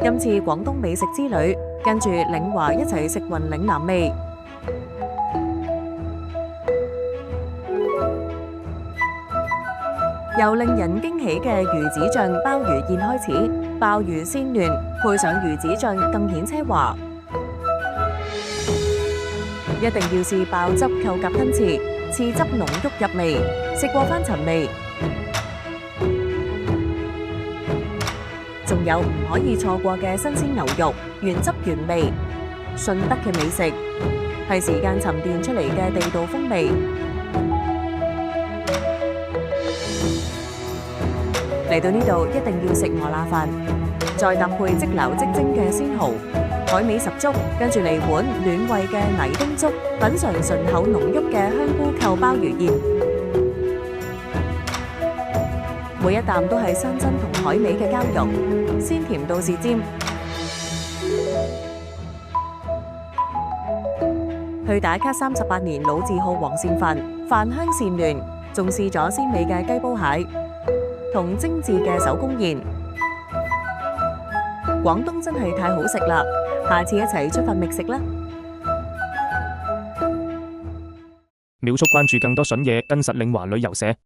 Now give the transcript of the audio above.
今次廣東美食之旅，跟住嶺華一齊食勻嶺南味。由令人驚喜嘅魚子醬鮑魚宴開始，鮑魚鮮嫩，配上魚子醬更顯奢華。一定要試鮑汁扣夾吞翅，翅汁濃郁入味，食過翻尋味。仲有唔可以錯過嘅新鮮牛肉，原汁原味，順德嘅美食係時間沉澱出嚟嘅地道風味。嚟到呢度一定要食餓乸飯，再搭配即撈即蒸嘅鮮蠔，海味十足，跟住嚟碗暖胃嘅泥丁粥，品嚐醇厚濃郁嘅香菇扣鮑魚宴。每一啖都係山珍同海味嘅交融，鮮甜到舌尖。去打卡38年老字號黃鱔飯，飯香善嫩，仲試咗鮮美嘅雞煲蟹同精緻嘅手工宴。廣東真係太好食啦，下次一齊出發覓食啦！秒速關注更多筍嘢，跟實嶺華旅遊社。